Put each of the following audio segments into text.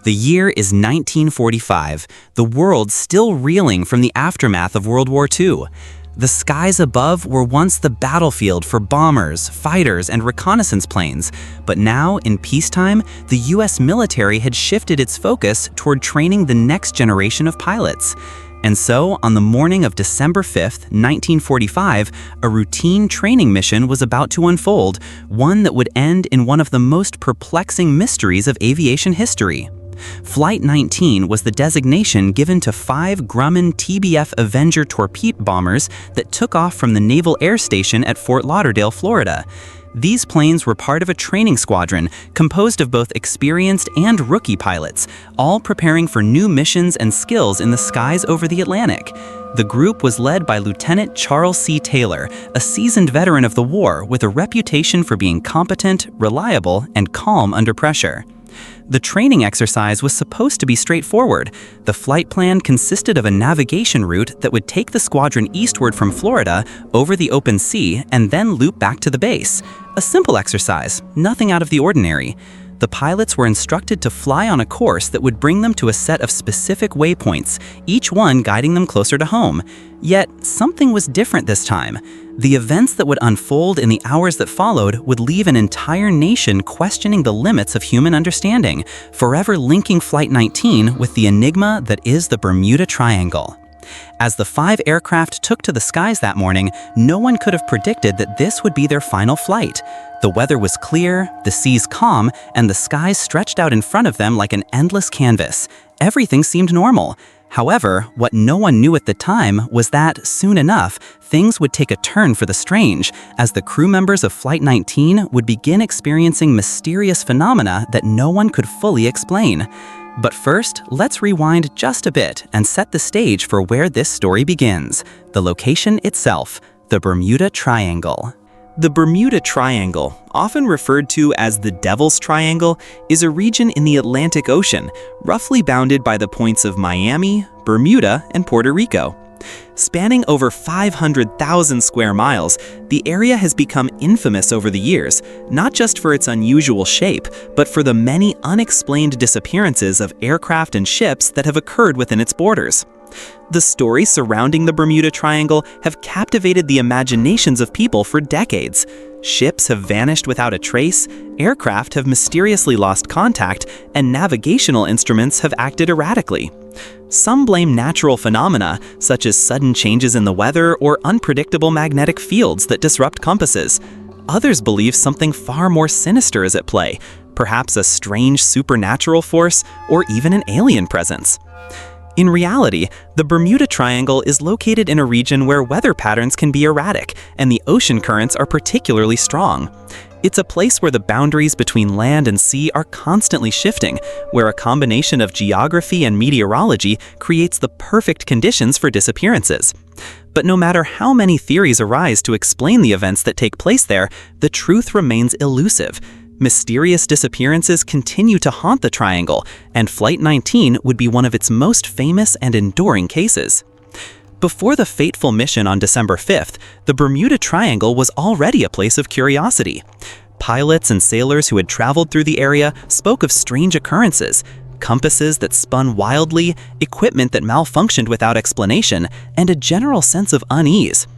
The year is 1945, the world still reeling from the aftermath of World War II. The skies above were once the battlefield for bombers, fighters, and reconnaissance planes, but now, in peacetime, the US military had shifted its focus toward training the next generation of pilots. And so, on the morning of December 5th, 1945, a routine training mission was about to unfold, one that would end in one of the most perplexing mysteries of aviation history. Flight 19 was the designation given to 5 Grumman TBF Avenger torpedo bombers that took off from the Naval Air Station at Fort Lauderdale, Florida. These planes were part of a training squadron composed of both experienced and rookie pilots, all preparing for new missions and skills in the skies over the Atlantic. The group was led by Lieutenant Charles C. Taylor, a seasoned veteran of the war with a reputation for being competent, reliable, and calm under pressure. The training exercise was supposed to be straightforward. The flight plan consisted of a navigation route that would take the squadron eastward from Florida, over the open sea, and then loop back to the base. A simple exercise, nothing out of the ordinary. The pilots were instructed to fly on a course that would bring them to a set of specific waypoints, each one guiding them closer to home. Yet, something was different this time. The events that would unfold in the hours that followed would leave an entire nation questioning the limits of human understanding, forever linking Flight 19 with the enigma that is the Bermuda Triangle. As the 5 aircraft took to the skies that morning, no one could have predicted that this would be their final flight. The weather was clear, the seas calm, and the skies stretched out in front of them like an endless canvas. Everything seemed normal. However, what no one knew at the time was that, soon enough, things would take a turn for the strange, as the crew members of Flight 19 would begin experiencing mysterious phenomena that no one could fully explain. But first, let's rewind just a bit and set the stage for where this story begins. The location itself, the Bermuda Triangle. The Bermuda Triangle, often referred to as the Devil's Triangle, is a region in the Atlantic Ocean, roughly bounded by the points of Miami, Bermuda, and Puerto Rico. Spanning over 500,000 square miles, the area has become infamous over the years, not just for its unusual shape, but for the many unexplained disappearances of aircraft and ships that have occurred within its borders. The stories surrounding the Bermuda Triangle have captivated the imaginations of people for decades. Ships have vanished without a trace, aircraft have mysteriously lost contact, and navigational instruments have acted erratically. Some blame natural phenomena, such as sudden changes in the weather or unpredictable magnetic fields that disrupt compasses. Others believe something far more sinister is at play, perhaps a strange supernatural force or even an alien presence. In reality, the Bermuda Triangle is located in a region where weather patterns can be erratic and the ocean currents are particularly strong. It's a place where the boundaries between land and sea are constantly shifting, where a combination of geography and meteorology creates the perfect conditions for disappearances. But no matter how many theories arise to explain the events that take place there, the truth remains elusive. Mysterious disappearances continue to haunt the triangle, and Flight 19 would be one of its most famous and enduring cases. Before the fateful mission on December 5th, the Bermuda Triangle was already a place of curiosity. Pilots and sailors who had traveled through the area spoke of strange occurrences, compasses that spun wildly, equipment that malfunctioned without explanation, and a general sense of unease.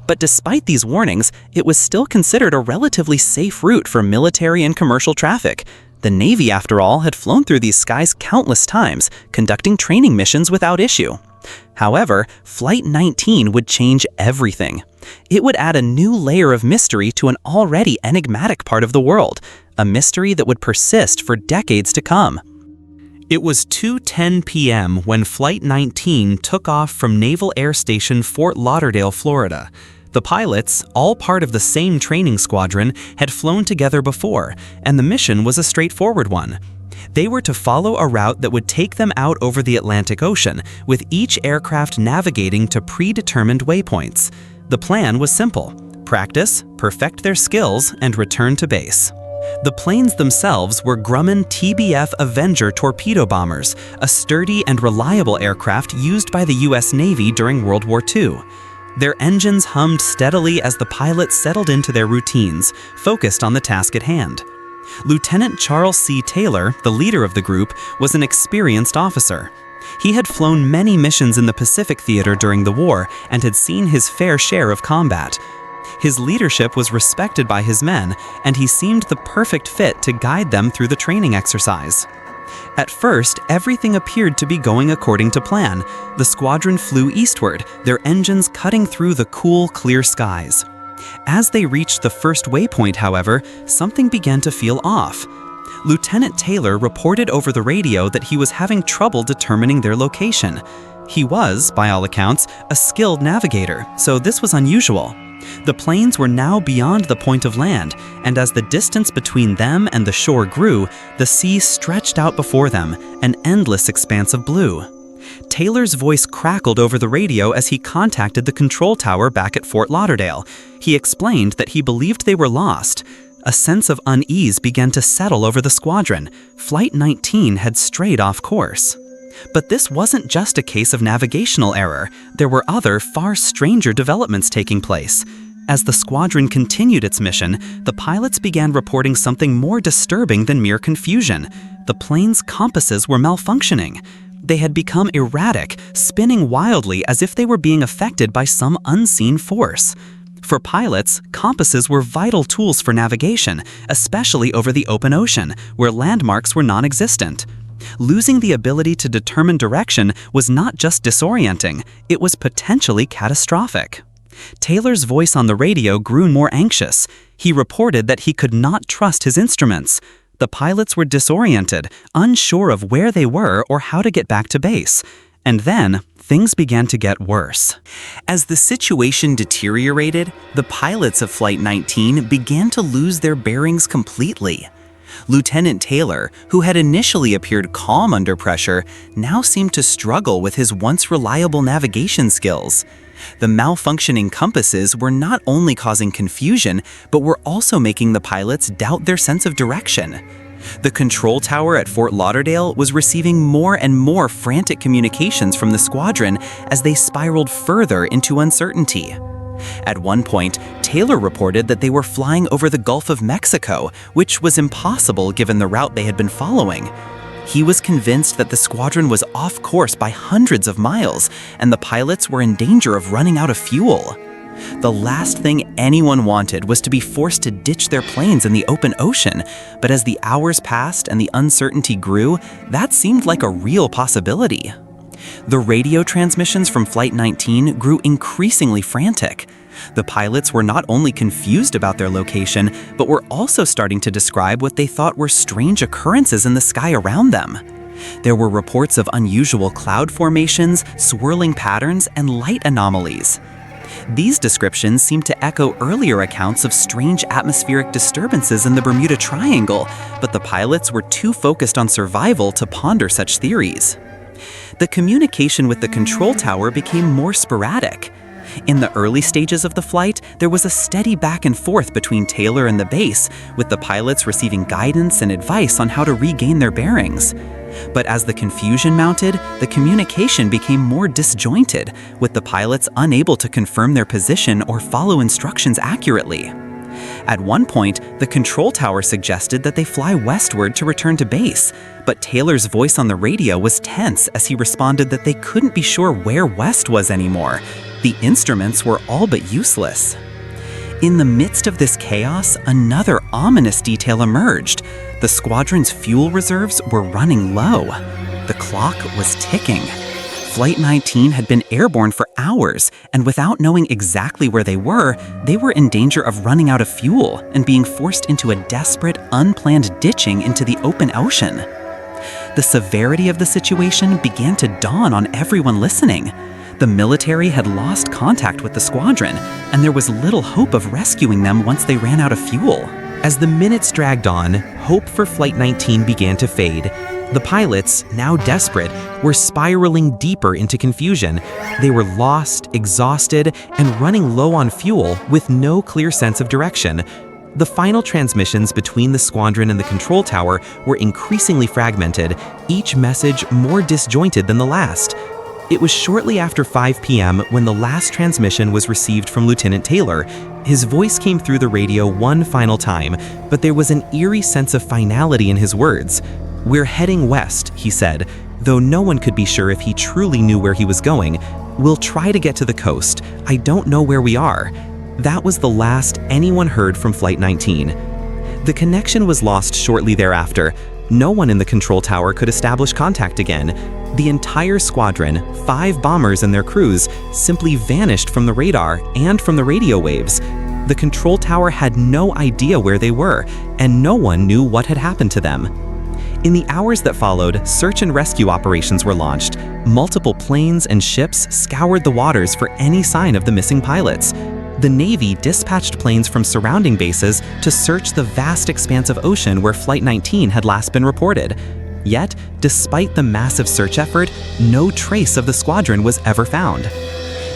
But despite these warnings, it was still considered a relatively safe route for military and commercial traffic. The Navy, after all, had flown through these skies countless times, conducting training missions without issue. However, Flight 19 would change everything. It would add a new layer of mystery to an already enigmatic part of the world, a mystery that would persist for decades to come. It was 2:10 p.m. when Flight 19 took off from Naval Air Station Fort Lauderdale, Florida. The pilots, all part of the same training squadron, had flown together before, and the mission was a straightforward one. They were to follow a route that would take them out over the Atlantic Ocean, with each aircraft navigating to predetermined waypoints. The plan was simple: practice, perfect their skills, and return to base. The planes themselves were Grumman TBF Avenger torpedo bombers, a sturdy and reliable aircraft used by the US Navy during World War II. Their engines hummed steadily as the pilots settled into their routines, focused on the task at hand. Lieutenant Charles C. Taylor, the leader of the group, was an experienced officer. He had flown many missions in the Pacific Theater during the war and had seen his fair share of combat. His leadership was respected by his men, and he seemed the perfect fit to guide them through the training exercise. At first, everything appeared to be going according to plan. The squadron flew eastward, their engines cutting through the cool, clear skies. As they reached the first waypoint, however, something began to feel off. Lieutenant Taylor reported over the radio that he was having trouble determining their location. He was, by all accounts, a skilled navigator, so this was unusual. The planes were now beyond the point of land, and as the distance between them and the shore grew, the sea stretched out before them, an endless expanse of blue. Taylor's voice crackled over the radio as he contacted the control tower back at Fort Lauderdale. He explained that he believed they were lost. A sense of unease began to settle over the squadron. Flight 19 had strayed off course. But this wasn't just a case of navigational error. There were other, far stranger developments taking place. As the squadron continued its mission, the pilots began reporting something more disturbing than mere confusion. The plane's compasses were malfunctioning. They had become erratic, spinning wildly as if they were being affected by some unseen force. For pilots, compasses were vital tools for navigation, especially over the open ocean, where landmarks were non-existent. Losing the ability to determine direction was not just disorienting, it was potentially catastrophic. Taylor's voice on the radio grew more anxious. He reported that he could not trust his instruments. The pilots were disoriented, unsure of where they were or how to get back to base. And then, things began to get worse. As the situation deteriorated, the pilots of Flight 19 began to lose their bearings completely. Lieutenant Taylor, who had initially appeared calm under pressure, now seemed to struggle with his once reliable navigation skills. The malfunctioning compasses were not only causing confusion, but were also making the pilots doubt their sense of direction. The control tower at Fort Lauderdale was receiving more and more frantic communications from the squadron as they spiraled further into uncertainty. At one point, Taylor reported that they were flying over the Gulf of Mexico, which was impossible given the route they had been following. He was convinced that the squadron was off course by hundreds of miles, and the pilots were in danger of running out of fuel. The last thing anyone wanted was to be forced to ditch their planes in the open ocean, but as the hours passed and the uncertainty grew, that seemed like a real possibility. The radio transmissions from Flight 19 grew increasingly frantic. The pilots were not only confused about their location, but were also starting to describe what they thought were strange occurrences in the sky around them. There were reports of unusual cloud formations, swirling patterns, and light anomalies. These descriptions seemed to echo earlier accounts of strange atmospheric disturbances in the Bermuda Triangle, but the pilots were too focused on survival to ponder such theories. The communication with the control tower became more sporadic. In the early stages of the flight, there was a steady back and forth between Taylor and the base, with the pilots receiving guidance and advice on how to regain their bearings. But as the confusion mounted, the communication became more disjointed, with the pilots unable to confirm their position or follow instructions accurately. At one point, the control tower suggested that they fly westward to return to base, but Taylor's voice on the radio was tense as he responded that they couldn't be sure where west was anymore. The instruments were all but useless. In the midst of this chaos, another ominous detail emerged. The squadron's fuel reserves were running low. The clock was ticking. Flight 19 had been airborne for hours, and without knowing exactly where they were in danger of running out of fuel and being forced into a desperate, unplanned ditching into the open ocean. The severity of the situation began to dawn on everyone listening. The military had lost contact with the squadron, and there was little hope of rescuing them once they ran out of fuel. As the minutes dragged on, hope for Flight 19 began to fade. The pilots, now desperate, were spiraling deeper into confusion. They were lost, exhausted, and running low on fuel with no clear sense of direction. The final transmissions between the squadron and the control tower were increasingly fragmented, each message more disjointed than the last. It was shortly after 5 p.m. when the last transmission was received from Lieutenant Taylor. His voice came through the radio one final time, but there was an eerie sense of finality in his words. "We're heading west," he said, though no one could be sure if he truly knew where he was going. "We'll try to get to the coast. I don't know where we are." That was the last anyone heard from Flight 19. The connection was lost shortly thereafter. No one in the control tower could establish contact again. The entire squadron, 5 bombers and their crews, simply vanished from the radar and from the radio waves. The control tower had no idea where they were, and no one knew what had happened to them. In the hours that followed, search and rescue operations were launched. Multiple planes and ships scoured the waters for any sign of the missing pilots. The Navy dispatched planes from surrounding bases to search the vast expanse of ocean where Flight 19 had last been reported. Yet, despite the massive search effort, no trace of the squadron was ever found.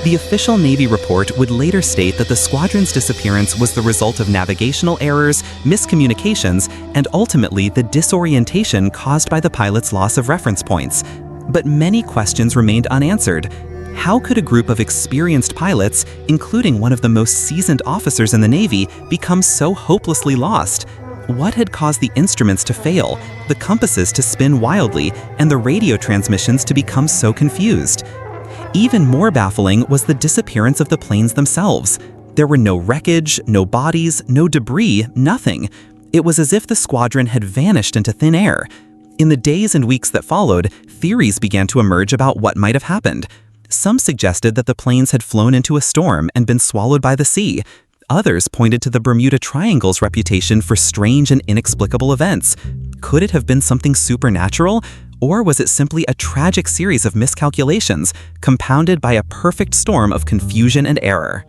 The official Navy report would later state that the squadron's disappearance was the result of navigational errors, miscommunications, and ultimately the disorientation caused by the pilot's loss of reference points. But many questions remained unanswered. How could a group of experienced pilots, including one of the most seasoned officers in the Navy, become so hopelessly lost? What had caused the instruments to fail, the compasses to spin wildly, and the radio transmissions to become so confused? Even more baffling was the disappearance of the planes themselves. There were no wreckage, no bodies, no debris, nothing. It was as if the squadron had vanished into thin air. In the days and weeks that followed, theories began to emerge about what might have happened. Some suggested that the planes had flown into a storm and been swallowed by the sea. Others pointed to the Bermuda Triangle's reputation for strange and inexplicable events. Could it have been something supernatural? Or was it simply a tragic series of miscalculations, compounded by a perfect storm of confusion and error?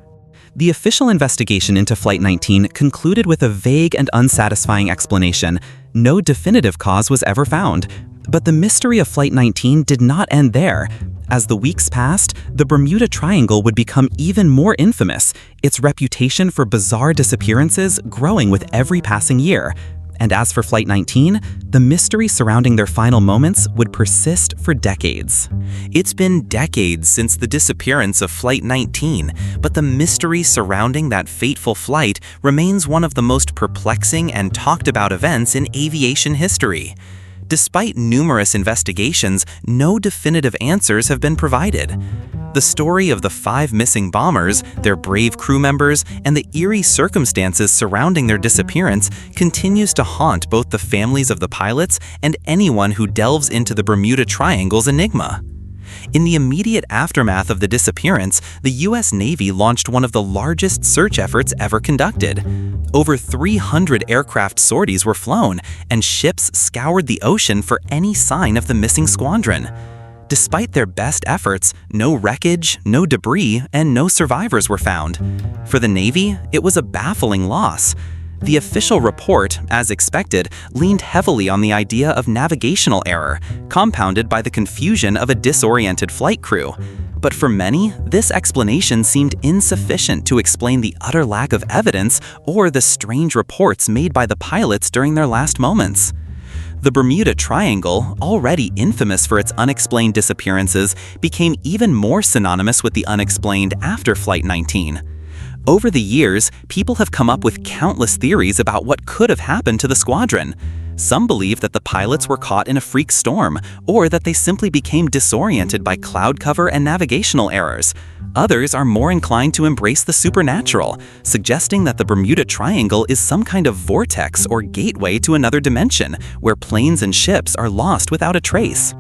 The official investigation into Flight 19 concluded with a vague and unsatisfying explanation. No definitive cause was ever found. But the mystery of Flight 19 did not end there. As the weeks passed, the Bermuda Triangle would become even more infamous, its reputation for bizarre disappearances growing with every passing year. And as for Flight 19, the mystery surrounding their final moments would persist for decades. It's been decades since the disappearance of Flight 19, but the mystery surrounding that fateful flight remains one of the most perplexing and talked about events in aviation history. Despite numerous investigations, no definitive answers have been provided. The story of the 5 missing bombers, their brave crew members, and the eerie circumstances surrounding their disappearance continues to haunt both the families of the pilots and anyone who delves into the Bermuda Triangle's enigma. In the immediate aftermath of the disappearance, the U.S. Navy launched one of the largest search efforts ever conducted. Over 300 aircraft sorties were flown, and ships scoured the ocean for any sign of the missing squadron. Despite their best efforts, no wreckage, no debris, and no survivors were found. For the Navy, it was a baffling loss. The official report, as expected, leaned heavily on the idea of navigational error, compounded by the confusion of a disoriented flight crew. But for many, this explanation seemed insufficient to explain the utter lack of evidence or the strange reports made by the pilots during their last moments. The Bermuda Triangle, already infamous for its unexplained disappearances, became even more synonymous with the unexplained after Flight 19. Over the years, people have come up with countless theories about what could have happened to the squadron. Some believe that the pilots were caught in a freak storm, or that they simply became disoriented by cloud cover and navigational errors. Others are more inclined to embrace the supernatural, suggesting that the Bermuda Triangle is some kind of vortex or gateway to another dimension, where planes and ships are lost without a trace.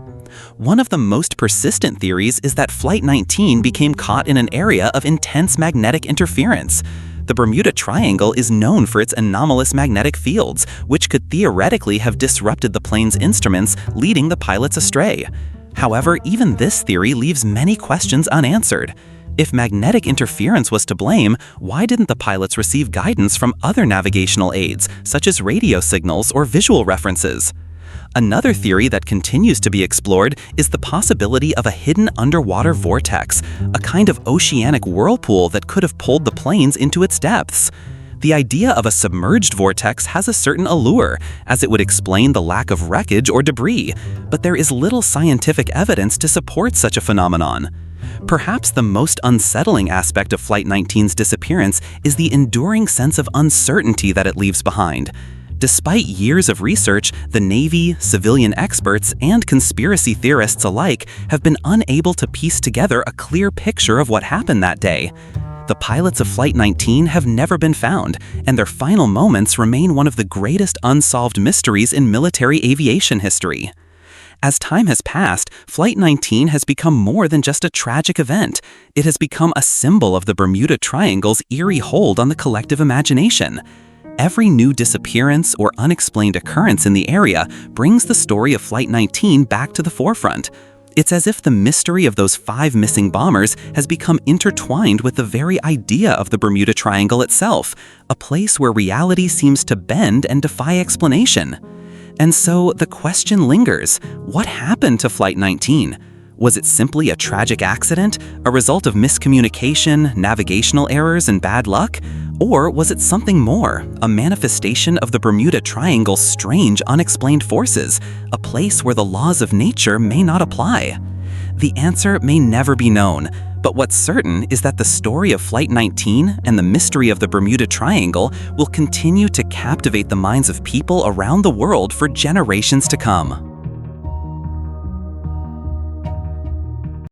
One of the most persistent theories is that Flight 19 became caught in an area of intense magnetic interference. The Bermuda Triangle is known for its anomalous magnetic fields, which could theoretically have disrupted the plane's instruments, leading the pilots astray. However, even this theory leaves many questions unanswered. If magnetic interference was to blame, why didn't the pilots receive guidance from other navigational aids, such as radio signals or visual references? Another theory that continues to be explored is the possibility of a hidden underwater vortex, a kind of oceanic whirlpool that could have pulled the planes into its depths. The idea of a submerged vortex has a certain allure, as it would explain the lack of wreckage or debris, but there is little scientific evidence to support such a phenomenon. Perhaps the most unsettling aspect of Flight 19's disappearance is the enduring sense of uncertainty that it leaves behind. Despite years of research, the Navy, civilian experts, and conspiracy theorists alike have been unable to piece together a clear picture of what happened that day. The pilots of Flight 19 have never been found, and their final moments remain one of the greatest unsolved mysteries in military aviation history. As time has passed, Flight 19 has become more than just a tragic event. It has become a symbol of the Bermuda Triangle's eerie hold on the collective imagination. Every new disappearance or unexplained occurrence in the area brings the story of Flight 19 back to the forefront. It's as if the mystery of those 5 missing bombers has become intertwined with the very idea of the Bermuda Triangle itself, a place where reality seems to bend and defy explanation. And so the question lingers, what happened to Flight 19? Was it simply a tragic accident, a result of miscommunication, navigational errors, and bad luck? Or was it something more, a manifestation of the Bermuda Triangle's strange, unexplained forces, a place where the laws of nature may not apply? The answer may never be known, but what's certain is that the story of Flight 19 and the mystery of the Bermuda Triangle will continue to captivate the minds of people around the world for generations to come.